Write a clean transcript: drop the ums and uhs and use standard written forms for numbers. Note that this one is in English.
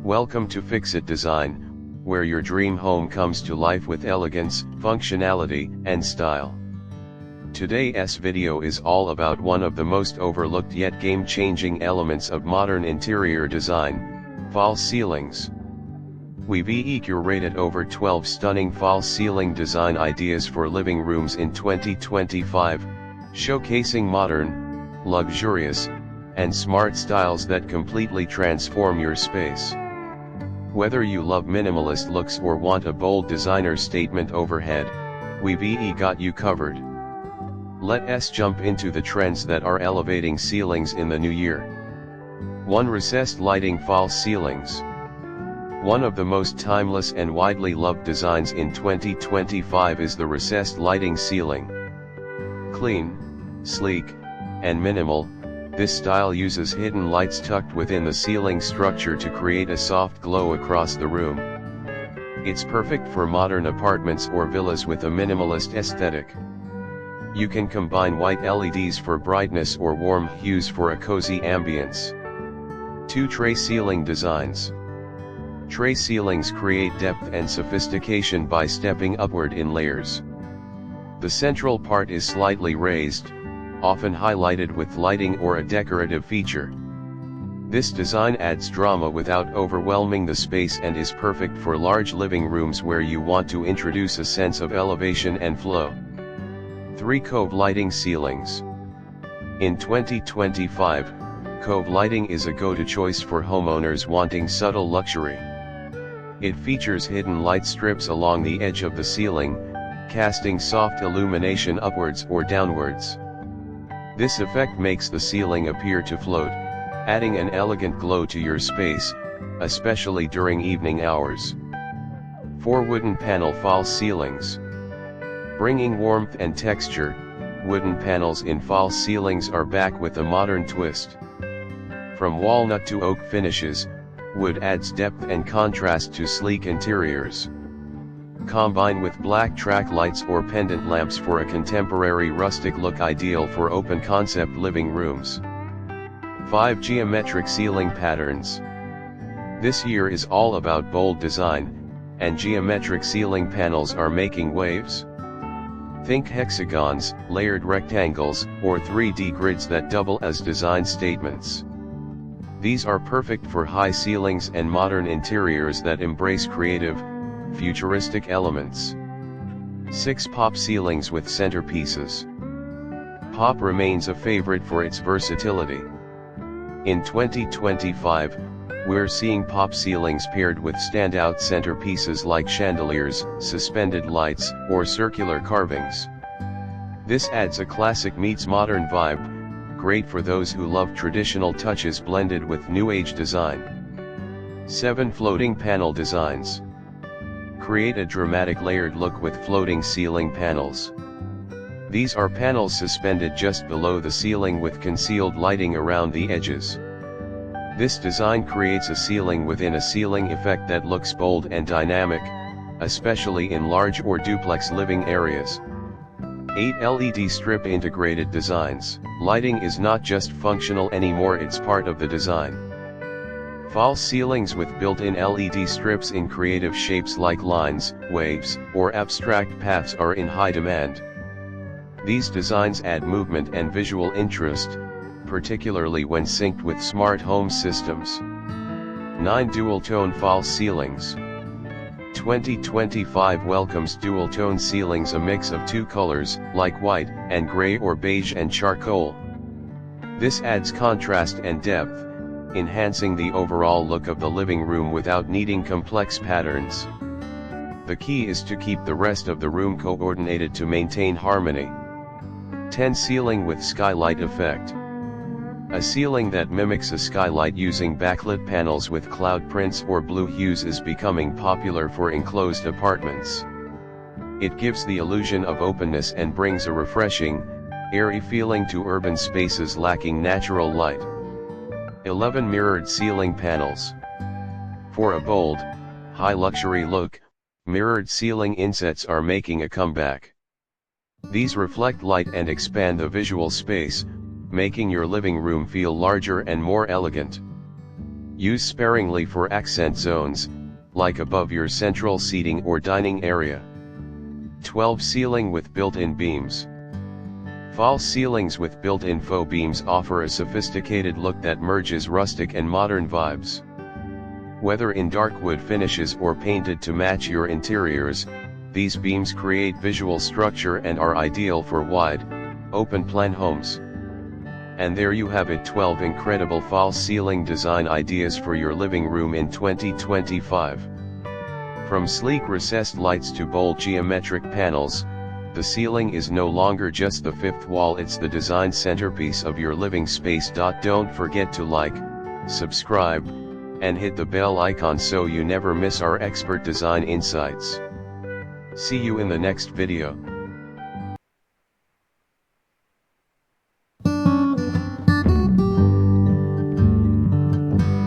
Welcome to Fix It Design, where your dream home comes to life with elegance, functionality, and style. Today's video is all about one of the most overlooked yet game-changing elements of modern interior design: false ceilings. We've curated over 12 stunning false ceiling design ideas for living rooms in 2025, showcasing modern, luxurious, and smart styles that completely transform your space. Whether you love minimalist looks or want a bold designer statement overhead, we've got you covered. Let's jump into the trends that are elevating ceilings in the new year. 1. Recessed lighting false ceilings. One of the most timeless and widely loved designs in 2025 is the recessed lighting ceiling. Clean, sleek, and minimal, this style uses hidden lights tucked within the ceiling structure to create a soft glow across the room. It's perfect for modern apartments or villas with a minimalist aesthetic. You can combine white LEDs for brightness or warm hues for a cozy ambience. 2. Tray ceiling designs. Tray ceilings create depth and sophistication by stepping upward in layers. The central part is slightly raised, often highlighted with lighting or a decorative feature. This design adds drama without overwhelming the space and is perfect for large living rooms where you want to introduce a sense of elevation and flow. 3. Cove lighting ceilings. In 2025, Cove lighting is a go-to choice for homeowners wanting subtle luxury. It features hidden light strips along the edge of the ceiling, casting soft illumination upwards or downwards. This effect makes the ceiling appear to float, adding an elegant glow to your space, especially during evening hours. 4. Wooden panel false ceilings. Bringing warmth and texture, wooden panels in false ceilings are back with a modern twist. From walnut to oak finishes, wood adds depth and contrast to sleek interiors. Combine with black track lights or pendant lamps for a contemporary rustic look ideal for open-concept living rooms. 5. Geometric ceiling patterns. This year is all about bold design, and geometric ceiling panels are making waves. Think hexagons, layered rectangles, or 3D grids that double as design statements. These are perfect for high ceilings and modern interiors that embrace creative, futuristic elements. 6. Pop ceilings with centerpieces. Pop remains a favorite for its versatility. In 2025, we're seeing pop ceilings paired with standout centerpieces like chandeliers, suspended lights, or circular carvings. This adds a classic meets modern vibe, great for those who love traditional touches blended with new age design. 7. Floating panel designs. Create a dramatic layered look with floating ceiling panels. These are panels suspended just below the ceiling with concealed lighting around the edges. This design creates a ceiling within a ceiling effect that looks bold and dynamic, especially in large or duplex living areas. 8. LED strip integrated designs. Lighting is not just functional anymore, it's part of the design. False ceilings with built-in LED strips in creative shapes like lines, waves, or abstract paths are in high demand. These designs add movement and visual interest, particularly when synced with smart home systems. 9. Dual-tone false ceilings. 2025 welcomes dual-tone ceilings, a mix of two colors, like white and gray or beige and charcoal. This adds contrast and depth, enhancing the overall look of the living room without needing complex patterns. The key is to keep the rest of the room coordinated to maintain harmony. 10. Ceiling with skylight effect. A ceiling that mimics a skylight using backlit panels with cloud prints or blue hues is becoming popular for enclosed apartments. It gives the illusion of openness and brings a refreshing, airy feeling to urban spaces lacking natural light. 11. Mirrored ceiling panels. For a bold, high luxury look, mirrored ceiling insets are making a comeback. These reflect light and expand the visual space, making your living room feel larger and more elegant. Use sparingly for accent zones, like above your central seating or dining area. 12. Ceiling with built-in beams. False ceilings with built-in faux beams offer a sophisticated look that merges rustic and modern vibes. Whether in dark wood finishes or painted to match your interiors, these beams create visual structure and are ideal for wide, open-plan homes. And there you have it, 12 incredible false ceiling design ideas for your living room in 2025. From sleek recessed lights to bold geometric panels, the ceiling is no longer just the fifth wall, it's the design centerpiece of your living space. Don't forget to like, subscribe, and hit the bell icon so you never miss our expert design insights. See you in the next video.